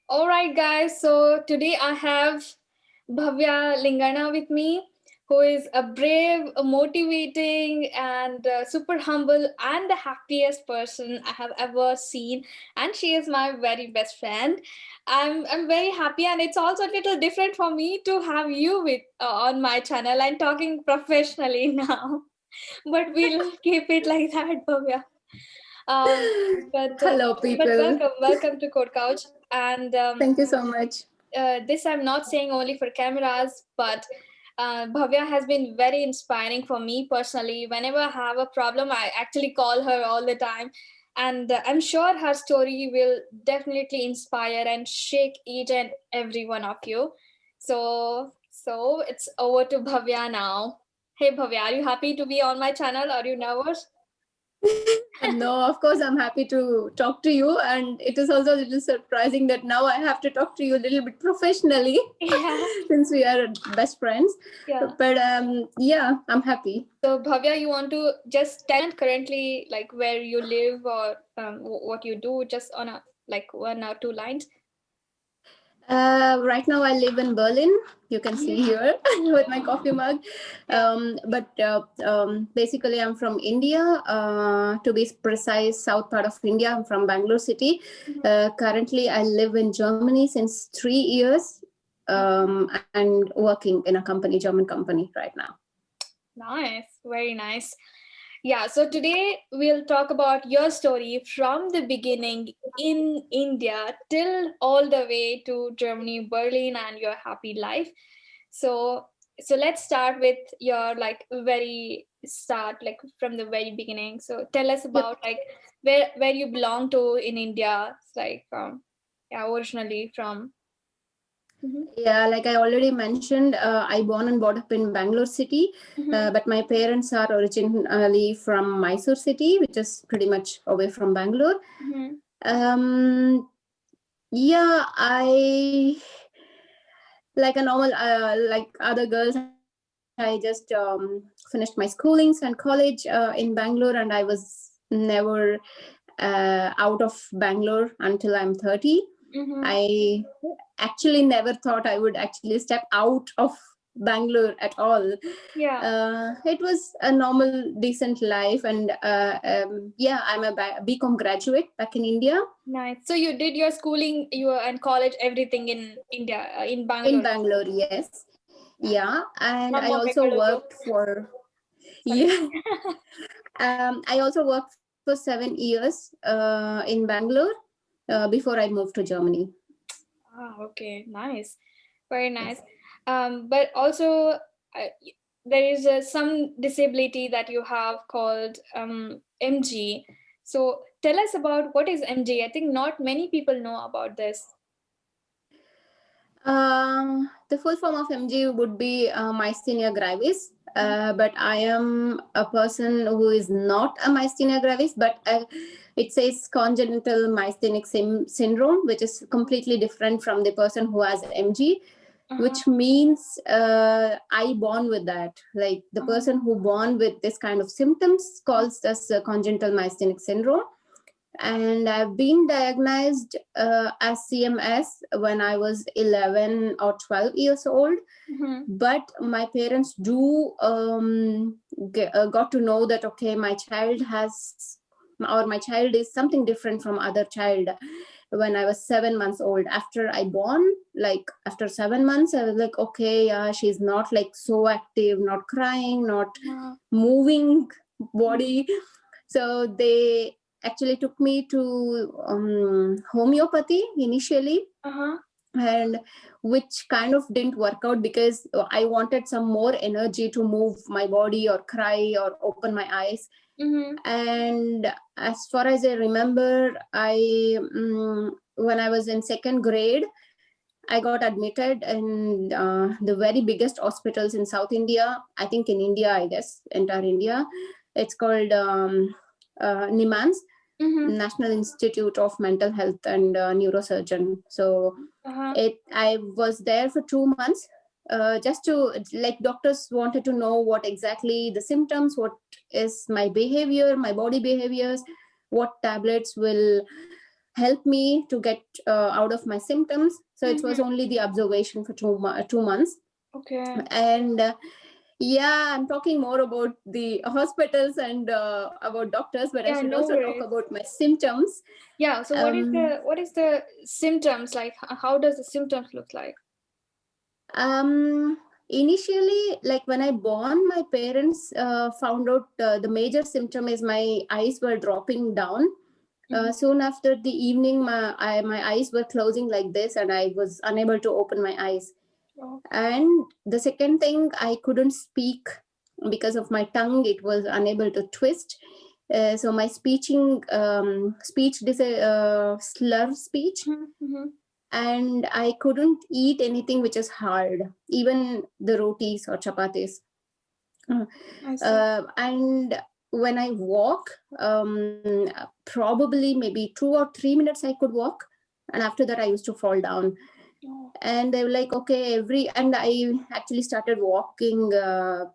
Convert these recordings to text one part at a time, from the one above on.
All right, guys. So today I have Bhavya Lingana with me, who is a brave, a motivating, and super humble and the happiest person I have ever seen. And she is my very best friend. I'm very happy, and it's also a little different for me to have you with on my channel and talking professionally now. But we'll keep it like that, Bhavya. Um, but uh, Hello, but people. welcome to Code Couch, and Thank you so much. this I'm not saying only for cameras, but Bhavya has been very inspiring for me personally. Whenever I have a problem, I actually call her all the time. And I'm sure her story will definitely inspire and shake each and every one of you. So it's over to Bhavya now. Hey Bhavya, are you happy to be on my channel? Are you nervous? No, of course, I'm happy to talk to you. And it is also a little surprising that now I have to talk to you a little bit professionally Yeah, since we are best friends. yeah. But yeah, I'm happy. So Bhavya, you want to just tell currently like where you live or what you do, just on a like one or two lines. Right now, I live in Berlin. You can see Yeah. here with my coffee mug. Yeah. But basically, I'm from India. To be precise, south part of India. I'm from Bangalore city. Mhm. Currently, I live in Germany since 3 years, and working in a company, German company, right now. Nice, very nice. Yeah, so today we'll talk about your story from the beginning in India till all the way to Germany, Berlin, and your happy life. So, so let's start with your like very start, like from the very beginning. So tell us Yep. about like where you belong to in India. It's like yeah, originally from. Mhm. Yeah, like I already mentioned, I born and brought up in Bangalore city, Mhm. but my parents are originally from Mysore city, which is pretty much away from Bangalore. Mhm. Um, yeah, I like a normal, like other girls. I just finished my schoolings and college in Bangalore, and I was never out of Bangalore until I'm 30. Mhm. I actually never thought I would actually step out of Bangalore at all. Yeah. It was a normal, decent life, and yeah, I'm a BCom graduate back in India. Nice. So you did your schooling, your and college, everything in India, in In Bangalore. Bangalore, yes, Nice. yeah, and I Namma also Bengaluru. worked for Sorry. yeah, I also worked for 7 years in Bangalore before I moved to Germany. Ah, okay. Nice. Very nice. But also, uh, there is some disability that you have called MG. So tell us about what is MG. I think not many people know about this. The full form of MG would be myasthenia gravis, but I am a person who is not a myasthenia gravis, but it says congenital myasthenic syndrome, which is completely different from the person who has MG, Uh-huh. which means I born with that. Like the Uh-huh. person who born with this kind of symptoms calls this congenital myasthenic syndrome, and I've been diagnosed as CMS when I was 11 or 12 years old. Mhm. But my parents do got to know that okay, my child has or my child is something different from other child when I was 7 months old. After I born, like after 7 months, I was like, okay, yeah, she's not like so active, not crying, not Uh-huh. moving body. So they actually took me to homeopathy initially, Uh-huh. and which kind of didn't work out because I wanted some more energy to move my body or cry or open my eyes. Mhm. And as far as I remember, when I was in second grade, I got admitted in the very biggest hospitals in South India. I think in India, I guess, entire India. It's called NIMANS, Mhm. National Institute of Mental Health and Neurosurgeon. So Uh-huh. I was there for 2 months. Just to like doctors wanted to know what exactly the symptoms, what is my behavior, my body behaviors, what tablets will help me to get out of my symptoms. So it was only the observation for 2 months. Okay. And yeah, I'm talking more about the hospitals and about doctors, but I Yeah, should no also talk worries. about my symptoms. Yeah. So what is the symptoms like? How does the symptoms look like? Initially, like when I born, my parents found out the major symptom is my eyes were dropping down. Soon after the evening, my eyes were closing like this, and I was unable to open my eyes. Oh. And the second thing, I couldn't speak because of my tongue; it was unable to twist. So my slur speech, and I couldn't eat anything which is hard, even the rotis or chapatis. I see. And when I walk, probably maybe 2 or 3 minutes I could walk, and after that I used to fall down. Oh. And they were like, okay, and I actually started walking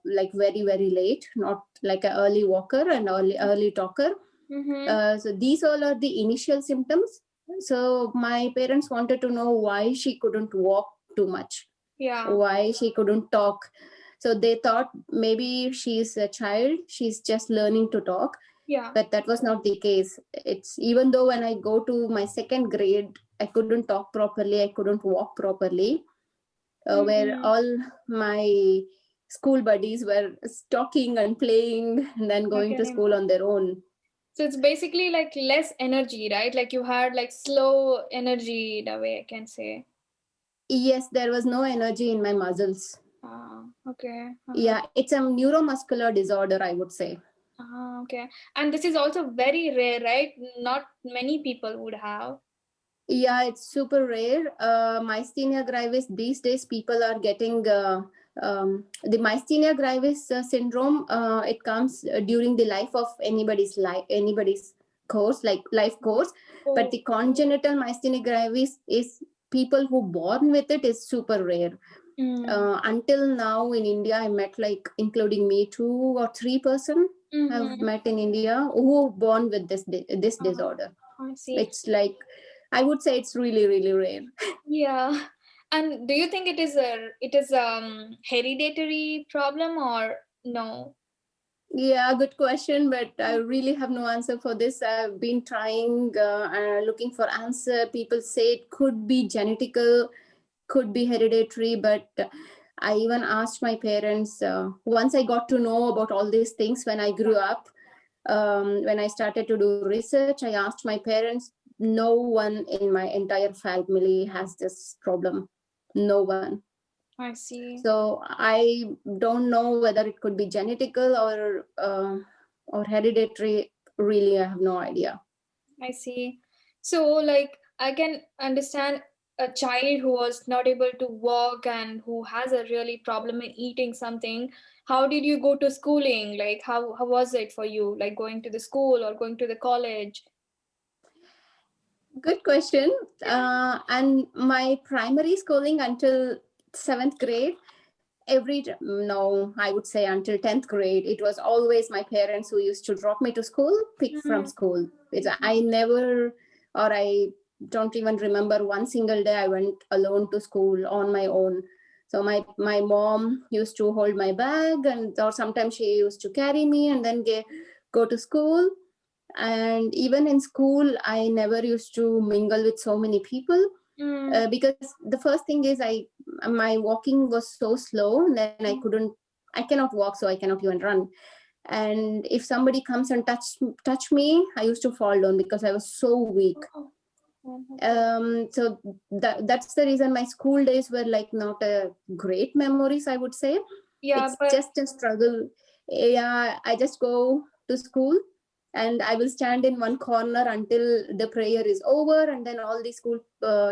like very, very late, not like an early walker and early talker. So these all are the initial symptoms. So my parents wanted to know why she couldn't walk too much, Yeah. why she couldn't talk. So they thought maybe she's a child, she's just learning to talk. Yeah. But that was not the case. It's even though when I go to my second grade, I couldn't talk properly, I couldn't walk properly, where all my school buddies were talking and playing and then I going can to school on their own. So it's basically like less energy, right? Like you had like slow energy, the way I can say. Yes, there was no energy in my muscles. Okay. Yeah, it's a neuromuscular disorder, I would say. Okay. And this is also very rare, right? Not many people would have. Yeah, it's super rare. Myasthenia gravis, these days people are getting the myasthenia gravis syndrome. It comes during the life of anybody's course, like life course. But the congenital myasthenia gravis is people who born with it is super rare. Until now in India, I met like, including me, 2 or 3 person have met in India who born with this disorder. I see. It's like, I would say it's really, really rare. Yeah. And do you think it is hereditary problem or no? Yeah, good question, but I really have no answer for this. I've been trying, looking for answer. People say it could be genetical, could be hereditary, but I even asked my parents once I got to know about all these things when I grew up. When I started to do research, I asked my parents. No one in my entire family has this problem. No one. I see. So I don't know whether it could be genetical or hereditary. Really, I have no idea. I see. So, like, I can understand a child who was not able to walk and who has a really problem in eating something. How did you go to schooling? Like, how was it for you? Like going to the school or going to the college? Good question. And my primary schooling until 7th grade, no, I would say until 10th grade, it was always my parents who used to drop me to school, pick from school. I never, or I don't even remember one single day I went alone to school on my own. So my mom used to hold my bag, or sometimes she used to carry me and then go to school. And even in school, I never used to mingle with so many people. Because the first thing is my walking was so slow, then I cannot walk, so I cannot even run. And if somebody comes and touch me, I used to fall down because I was so weak. So that's the reason my school days were like not a great memories, I would say. Yeah, It's but just a struggle. Yeah, I just go to school and I will stand in one corner until the prayer is over, and then all the school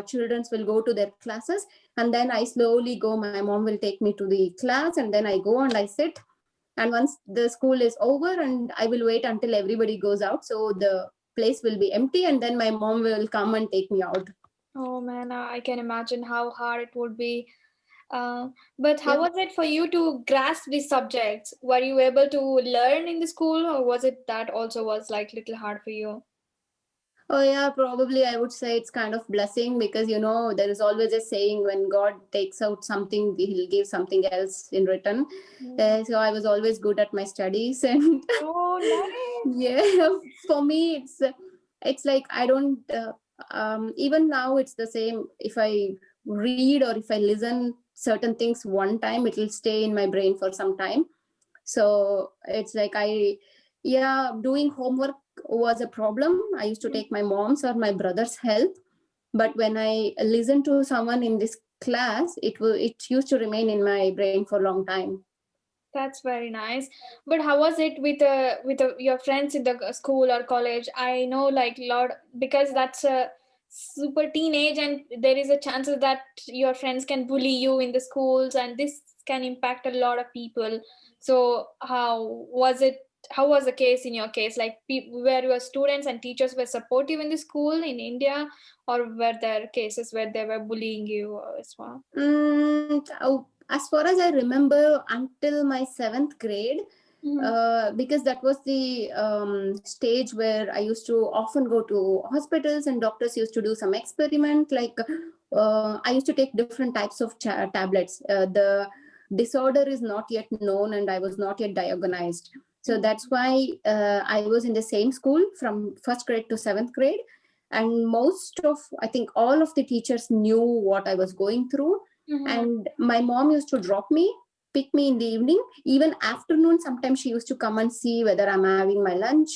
children will go to their classes, and then I slowly go. My mom will take me to the class, and then I go and I sit. And once the school is over, and I will wait until everybody goes out, so the place will be empty, and then my mom will come and take me out. oh man, I can imagine how hard it would be. But how Yep. was it for you to grasp these subjects? Were you able to learn in the school, or was it that also was like little hard for you? Oh yeah, probably I would say it's kind of blessing because there is always a saying when God takes out something, He'll give something else in return. So I was always good at my studies, and Oh, nice. yeah, for me it's like I don't even now it's the same. If I read or if I listen certain things one time, it will stay in my brain for some time. So it's like yeah, doing homework was a problem. I used to take my mom's or my brother's help, but when I listen to someone in this class, it used to remain in my brain for a long time. That's very nice. But how was it with your friends in the school or college? I know like lot because that's a super teenage and there is a chances that your friends can bully you in the schools and this can impact a lot of people. So how was it? How was the case in your case? Like were your students and teachers were supportive in the school in India, or were there cases where they were bullying you as well? As far as I remember, until my seventh grade, Mm-hmm. because that was the stage where I used to often go to hospitals and doctors used to do some experiment. Like I used to take different types of tablets. The disorder is not yet known and I was not yet diagnosed. So that's why I was in the same school from first grade to seventh grade. And most of, I think all of the teachers knew what I was going through. Mm-hmm. And my mom used to drop me, pick me in the evening, even afternoon. Sometimes she used to come and see whether I'm having my lunch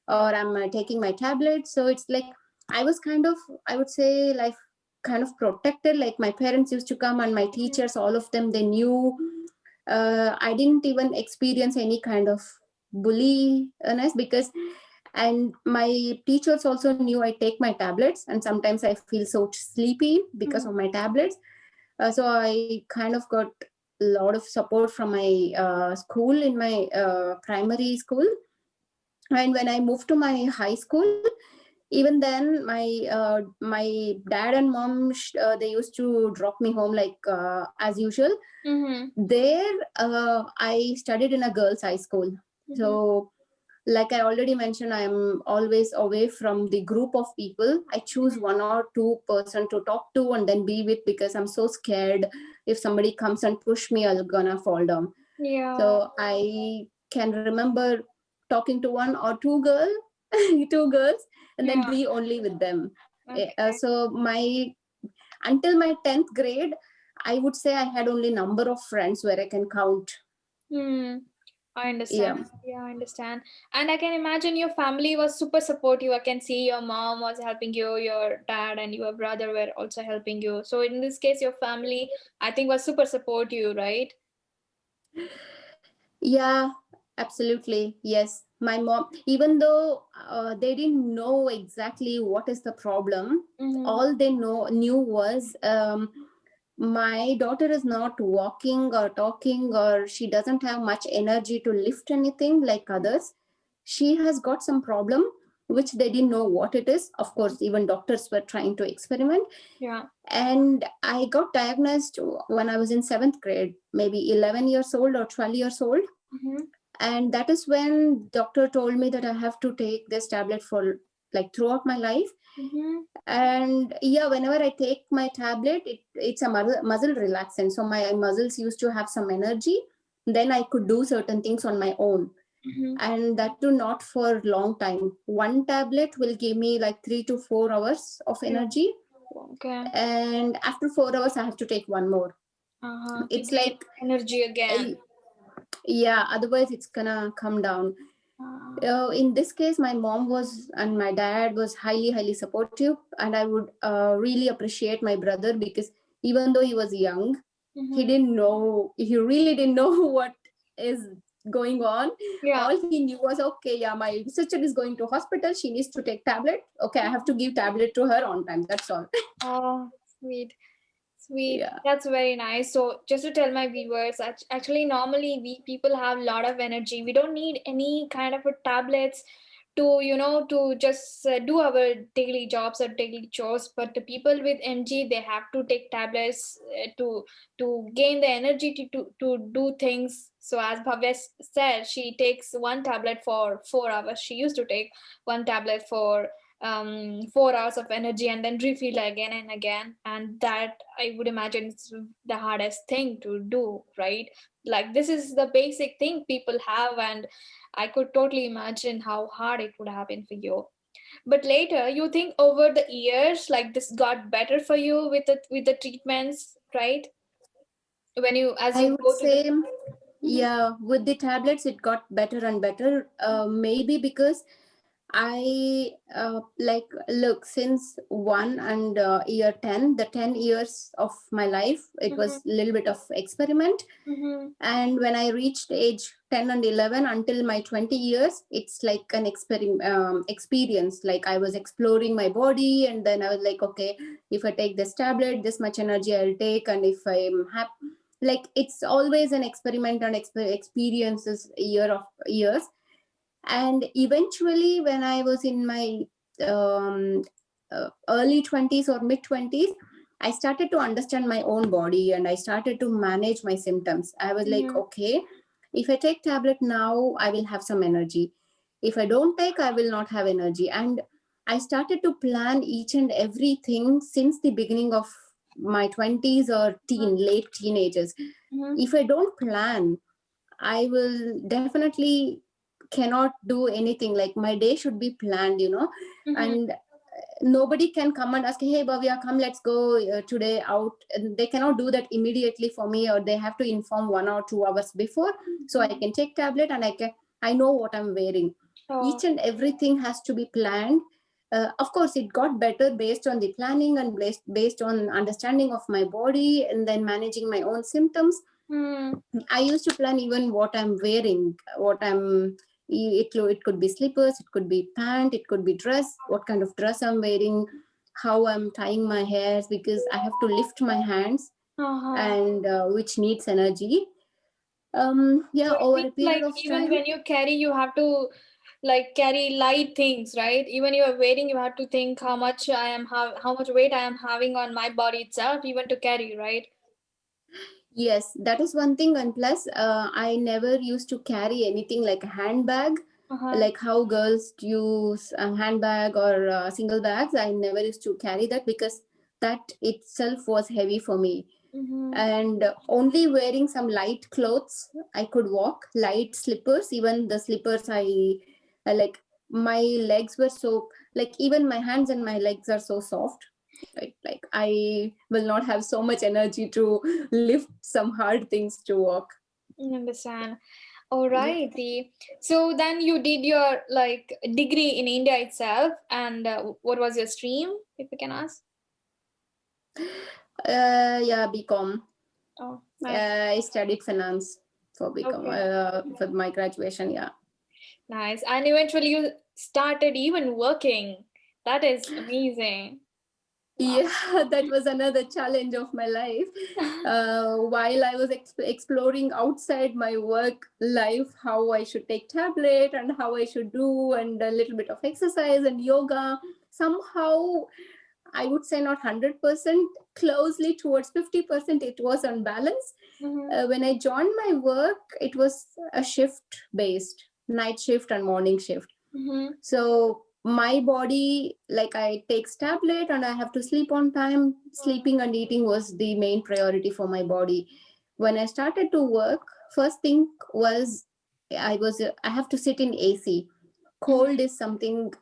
or I'm taking my tablet. So it's like I was kind of, I would say, like kind of protected. Like my parents used to come and my teachers, all of them, they knew. I didn't even experience any kind of bulliness because, and my teachers also knew I take my tablets and sometimes I feel so sleepy because of my tablets. So I kind of got a lot of support from my school in my primary school. And when I moved to my high school, even then my dad and mom they used to drop me home like as usual. Mm-hmm. There I studied in a girls high school. Mm-hmm. So like I already mentioned, I'm always away from the group of people. I choose one or two person to talk to and then be with because I'm so scared if somebody comes and push me, I'm gonna fall down. Yeah. So I can remember talking to one or two two girls, and then Yeah. be only with them. Okay. So my until my 10th grade, I would say I had only number of friends where I can count. Hmm. I Yeah. understand. Yeah, I understand. And I can imagine your family was super supportive. I can see your mom was helping you, your dad and your brother were also helping you. So in this case, your family, I think, was super supportive, right? Yeah, absolutely. Yes. My mom, even though they didn't know exactly what is the problem, Mm-hmm. all they knew was my daughter is not walking or talking, or she doesn't have much energy to lift anything like others. She has got some problem which they didn't know what it is. Of course, even doctors were trying to experiment. Yeah. And I got diagnosed when I was in seventh grade, maybe 11 years old or 12 years old. Mm-hmm. And that is when doctor told me that I have to take this tablet for like throughout my life. Mm-hmm. And yeah, whenever I take my tablet, it's a muscle relaxant, so my muscles used to have some energy. Then I could do certain things on my own, Mm-hmm. and that too not for long time. One tablet will give me like 3 to 4 hours of Yeah. energy, Okay. and after 4 hours I have to take one more. Uh-huh. To It's gain like energy again. yeah, otherwise it's gonna come down. Uh, In this case, my mom was and my dad was highly supportive, and I would really appreciate my brother because even though he was young, mm-hmm. he really didn't know what is going on. Yeah. All he knew was, okay, yeah, my sister is going to hospital, she needs to take tablet, okay, I have to give tablet to her on time, that's all. Oh, sweet. Sweet. Yeah. That's very nice. So just to tell my viewers, actually normally we people have a lot of energy. We don't need any kind of a tablets to, to just do our daily jobs or daily chores. But the people with MG, they have to take tablets to gain the energy to do things. So as Bhavya said, she takes one tablet for 4 hours. She used to take one tablet for 4 hours of energy and then refill again and again. And that, I would imagine, it's the hardest thing to do, right? Like, this is the basic thing people have, and I could totally imagine how hard it would have been for you. But later, you think over the years, like, this got better for you with the treatments, right? When you, as I you would go to the. say, Mhm. yeah, with the tablets, it got better and better. Maybe because I like, look, since 1 and year 10, the 10 years of my life, it Mhm. was a little bit of experiment. Mhm. And when I reached age 10 and 11 until my 20 years, it's like an experience. Like, I was exploring my body, and then I was like, okay, if I take this tablet, this much energy I'll take. And if I'm happy, like, it's always an experiment and experiences year of years. And eventually, when I was in my um, early 20s or mid 20s, I started to understand my own body, and I started to manage my symptoms. I was like, Mhm. okay, if I take tablet now, I will have some energy. If I don't take, I will not have energy. And I started to plan each and everything since the beginning of my 20s or late teenagers. Mhm. If I don't plan, I will definitely cannot do anything. Like, my day should be planned, Mhm. and nobody can come and ask, hey, Bhavya, come, let's go today out. And they cannot do that immediately for me, or they have to inform 1 or 2 hours before, so I can take tablet and I know what I'm wearing. Oh. Each and everything has to be planned. Of course, it got better based on the planning and based on understanding of my body, and then managing my own symptoms. Hmm. I used to plan even what I'm wearing, it could be slippers, it could be pant, it could be dress, what kind of dress I'm wearing, how I'm tying my hairs, because I have to lift my hands, Uh-huh. and which needs energy. So Yeah, it over a means period like of even time. when you carry, you have to like carry light things, right? Even you are waiting, you have to think how much how much weight I am having on my body itself, even to carry, right? Yes, that is one thing. And plus, I never used to carry anything like a handbag, Uh-huh. like how girls use a handbag or single bags. I never used to carry that because that itself was heavy for me. Mm-hmm. And only wearing some light clothes, I could walk, light slippers. Even the slippers, I like, my legs were so, like, even my hands and my legs are so soft, right? Like, I will not have so much energy to lift some hard things to walk. I understand. Yeah. Alrighty. So then you did your like degree in India itself, and what was your stream, if we can ask? Yeah, BCom. Oh, nice. I studied finance for BCom, Okay. for my graduation. Yeah. Nice. And eventually you started even working. That is amazing. Wow. Yeah, that was another challenge of my life. While I was exploring outside my work life, how I should take tablet and how I should do, and a little bit of exercise and yoga. Somehow, I would say not 100%, closely towards 50%, it was on balance. Mm-hmm. When I joined my work, it was a shift based, night shift and morning shift. Mm-hmm. So my body, like, I take tablet and I have to sleep on time. Sleeping and eating was the main priority for my body. When I started to work, first thing was, I have to sit in AC. Cold is something,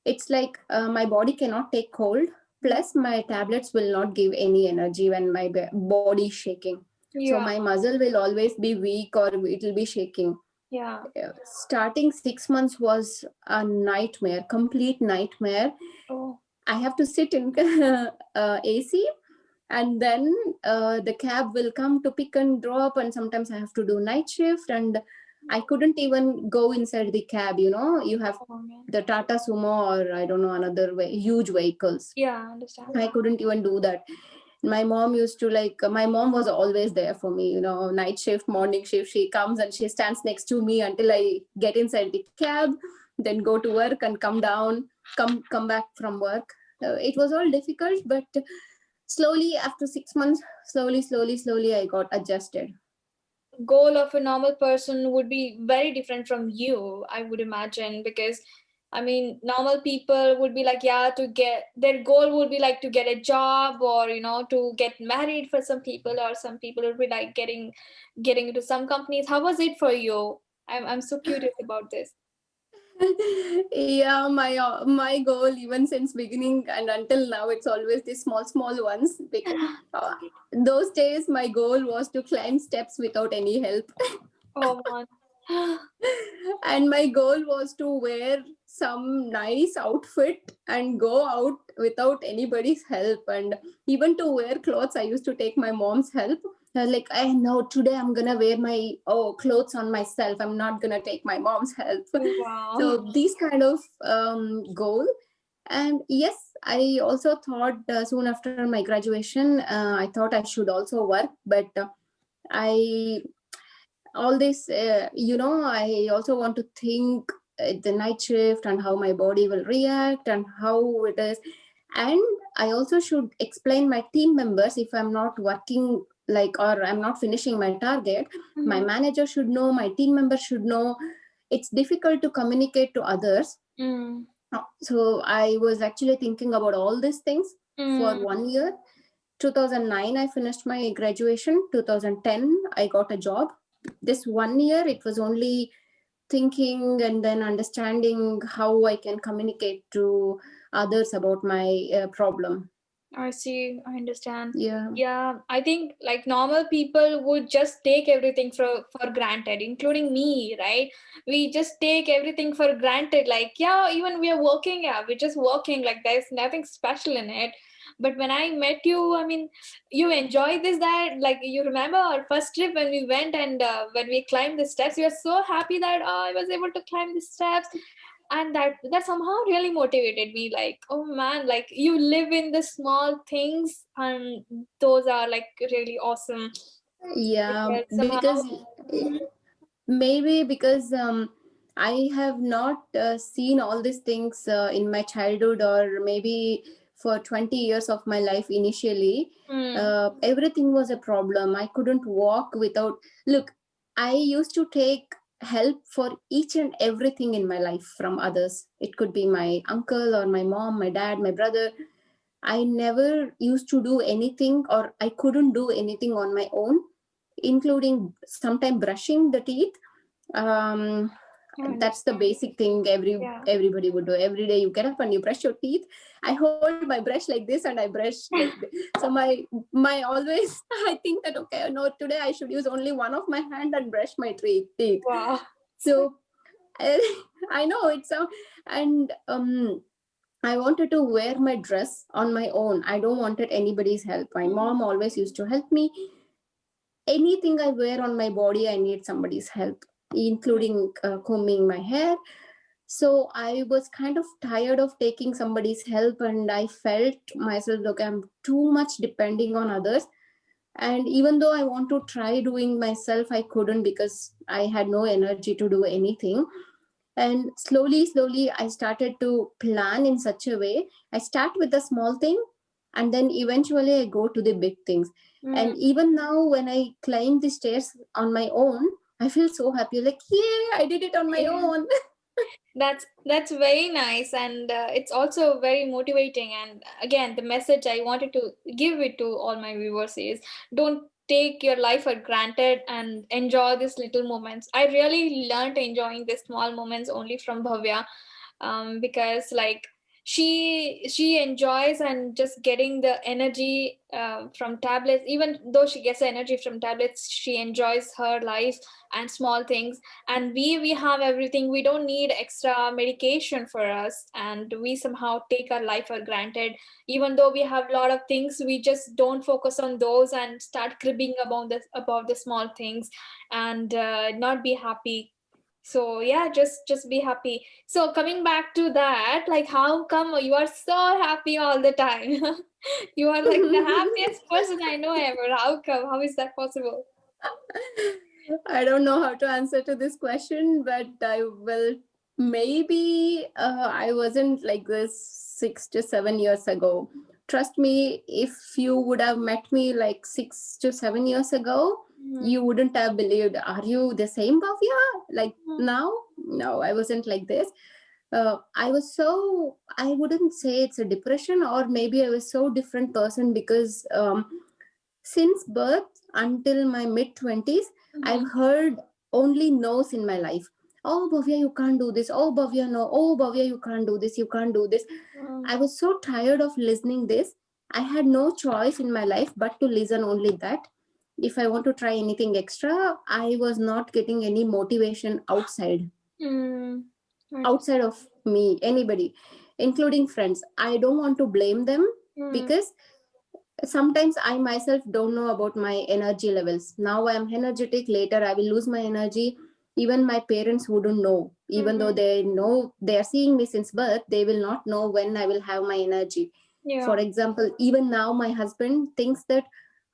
it's like, my body cannot take cold. Plus, my tablets will not give any energy when my body is shaking. So Yeah. my muscle will always be weak, or it will be shaking. Yeah. Starting 6 months was a nightmare, complete nightmare. Oh. I have to sit in AC, and then the cab will come to pick and drop, and sometimes I have to do night shift, and I couldn't even go inside the cab. You have Oh man. the Tata Sumo, or I don't know, another huge vehicles. Yeah, I understand. I couldn't even do that. My mom used to, like, my mom was always there for me, night shift, morning shift. She comes and she stands next to me until I get inside the cab, then go to work and come down, come back from work. It was all difficult, but slowly, after 6 months, slowly, I got adjusted. Goal of a normal person would be very different from you, I would imagine, because I mean, normal people would be like, yeah, to get their goal would be like to get a job, or to get married for some people, or some people would be like getting into some companies. How was it for you? I'm so curious about this. Yeah, my goal even since beginning and until now, it's always the small ones, because those days my goal was to climb steps without any help. Oh man. And my goal was to wear some nice outfit and go out without anybody's help. And even to wear clothes, I used to take my mom's help. Like, I know today I'm gonna wear my clothes on myself, I'm not gonna take my mom's help. Wow. So these kind of goal. And yes, I also thought soon after my graduation, I thought I should also work, but I all this I also want to think the night shift and how my body will react and how it is. And I also should explain my team members if I'm not working, like, or I'm not finishing my target. My Mhm. manager should know, my team members should know. It's difficult to communicate to others. Mm. So I was actually thinking about all these things for Mm. 1 year. 2009 I finished my graduation. 2010 I got a job. This 1 year it was only thinking and then understanding how I can communicate to others about my problem. I see. I understand. Yeah. Yeah, I think like normal people would just take everything for granted, including me, right? We just take everything for granted. Like, yeah, even we are working, yeah, we're just working. Like, there's nothing special in it. But when I met you, I mean, you enjoy this, that, like, you remember our first trip when we went and when we climbed the steps, you were so happy that, oh, I was able to climb the steps. And that somehow really motivated me, like, oh man, like you live in the small things, and those are like really awesome. Yeah, Because somehow. because maybe because I have not seen all these things in my childhood, or maybe for 20 years of my life initially. Mm, Everything was a problem. I couldn't walk without. Look, I used to take help for each and everything in my life from others. It could be my uncle or my mom, my dad, my brother. I never used to do anything, or I couldn't do anything on my own, including sometimes brushing the teeth. um I that's the understand. basic thing Yeah. everybody would do. Every day you get up and you brush your teeth. I hold my brush like this and I brush like this. So my always I think that, okay, no, today I should use only one of my hand and brush my teeth. Wow. So I know it's a, and I wanted to wear my dress on my own. I don't wanted anybody's help. My mom always used to help me. Anything I wear on my body, I need somebody's help, including combing my hair. So I was kind of tired of taking somebody's help, and I felt myself, look, I'm too much depending on others. And even though I want to try doing myself, I couldn't, because I had no energy to do anything. And slowly I started to plan in such a way. I start with the small thing, and then eventually I go to the big things. Mm. And even now when I climb the stairs on my own, I feel so happy, like, yay, I did it on my Yeah. own. That's very nice, and it's also very motivating. And again, the message I wanted to give it to all my viewers is, don't take your life for granted and enjoy these little moments. I really learned enjoying these small moments only from Bhavya, because like she enjoys and just getting the energy from tablets. Even though she gets the energy from tablets, she enjoys her life and small things. And we have everything, we don't need extra medication for us, and we somehow take our life for granted. Even though we have a lot of things, we just don't focus on those and start cribbing about the small things, and not be happy. So yeah, just be happy. So coming back to that, like, how come you are so happy all the time? You are like the happiest person I know ever. How come? How is that possible? I don't know how to answer to this question, but I will. Maybe I wasn't like this 6 to 7 years ago. Trust me, if you would have met me like 6 to 7 years ago, Mm, you wouldn't have believed. Are you the same Bhavya? Like mm, now? No, I wasn't like this. I wouldn't say it's a depression, or maybe I was so different person because since birth until my mid 20s, I've heard only no's in my life. Oh, Bhavya, you can't do this. Oh, Bhavya, no. Oh, Bhavya, you can't do this. You can't do this. I was so tired of listening this. I had no choice in my life but to listen only that. If I want to try anything extra, I was not getting any motivation outside. Outside of me, anybody, including friends. I don't want to blame them because sometimes I myself don't know about my energy levels. Now I am energetic, later I will lose my energy. Even my parents wouldn't know, even though they know, they are seeing me since birth, they will not know when I will have my energy. For example, even now my husband thinks that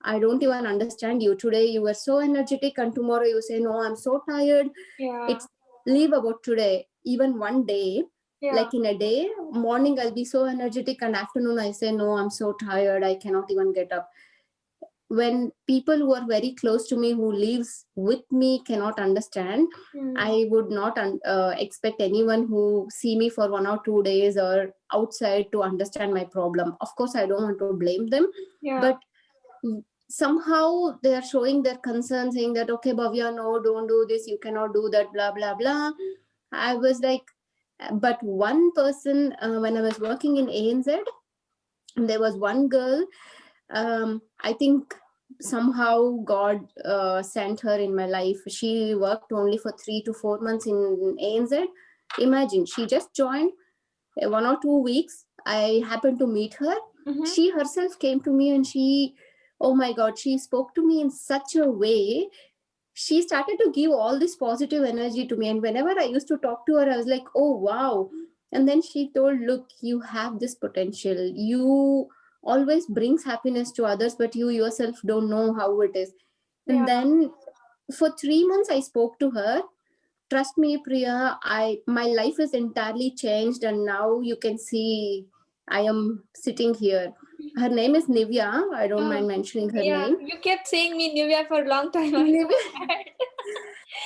I don't even understand you. Today you were so energetic and tomorrow you say, no, I'm so tired. It's leave about today. Even one day, like in a day, morning I'll be so energetic and afternoon I say, no, I'm so tired, I cannot even get up. When people who are very close to me, who lives with me, cannot understand, I would not expect anyone who see me for 1 or 2 days or outside to understand my problem. Of course I don't want to blame them, but somehow they are showing their concern, saying that, okay, Bhavya, no, don't do this, you cannot do that, blah blah blah. I was like, but one person, when I was working in ANZ, there was one girl, I think somehow God sent her in my life. She worked only for 3 to 4 months in ANZ. Imagine, she just joined 1 or 2 weeks. I happened to meet her. She herself came to me and she, oh my God, she spoke to me in such a way. She started to give all this positive energy to me. And whenever I used to talk to her, I was like, oh, wow. And then she told, look, you have this potential. You always brings happiness to others, but you yourself don't know how it is. And then for 3 months, I spoke to her. Trust me, Priya, my life is entirely changed. And now you can see I am sitting here. Her name is Nivya. I don't mind mentioning her name. You kept saying me Nivya for a long time.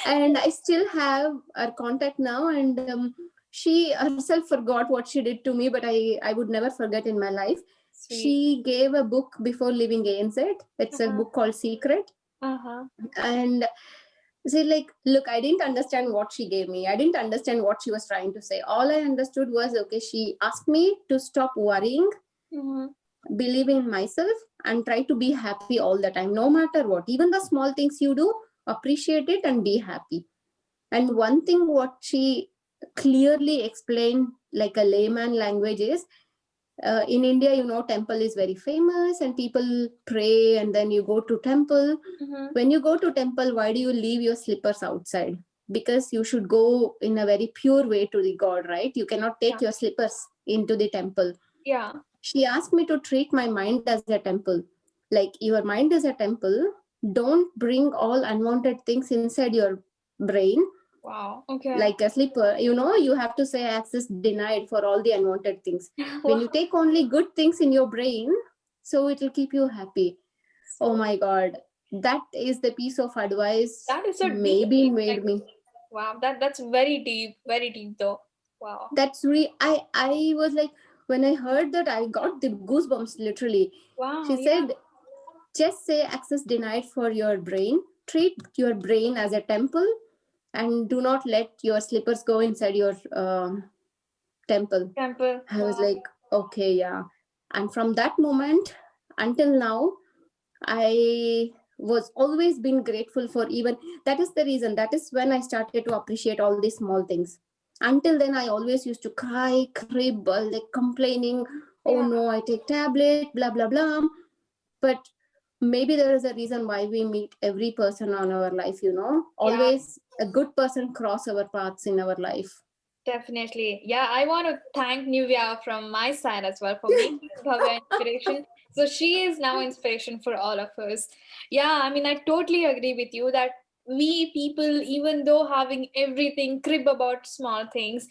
And I still have her contact now. And she herself forgot what she did to me, but I would never forget in my life. Sweet. She gave a book before leaving ANZ. It's a book called Secret. And she like, look, I didn't understand what she gave me. I didn't understand what she was trying to say. All I understood was, okay, she asked me to stop worrying, believe in myself, and try to be happy all the time, no matter what. Even the small things you do, appreciate it and be happy. And one thing what she clearly explained, like a layman language, is in India, you know, temple is very famous and people pray and then you go to temple. When you go to temple, why do you leave your slippers outside? Because you should go in a very pure way to the God, right? You cannot take your slippers into the temple. She asked me to treat my mind as a temple. Like, your mind is a temple. Don't bring all unwanted things inside your brain. Wow. Okay. Like a slipper, you know, you have to say access denied for all the unwanted things. When you take only good things in your brain, so it will keep you happy. Oh my God, that is the piece of advice that is so maybe deep. made me. Wow, that's very deep though. Wow. That's really, I was like, when I heard that, I got the goosebumps literally. Wow. She said, just say access denied for your brain. Treat your brain as a temple and do not let your slippers go inside your temple. I was like, okay, yeah. And from that moment until now, I was always been grateful for, even that is the reason, that is when I started to appreciate all these small things. Until then, I always used to cry, crib, like complaining, oh no, I take tablet, blah blah blah. But maybe there is a reason why we meet every person on our life, you know. Always a good person cross our paths in our life. Definitely. Yeah, I want to thank Nivya from my side as well for making Bhavya inspiration. So she is now inspiration for all of us. Yeah, I mean, I totally agree with you that we people, even though having everything, crib about small things,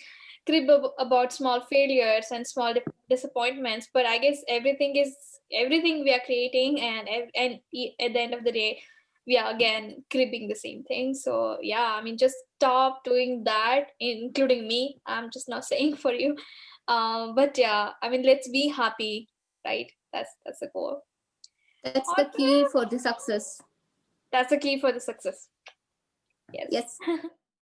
about small failures and small disappointments, but I guess everything we are creating, and at the end of the day, we are again cribbing the same thing. So yeah, I mean, just stop doing that, including me. I'm just not saying for you. But yeah, I mean, let's be happy, right? That's the goal. That's the key Awesome. for the success. That's the key for the success. Yes. Yes.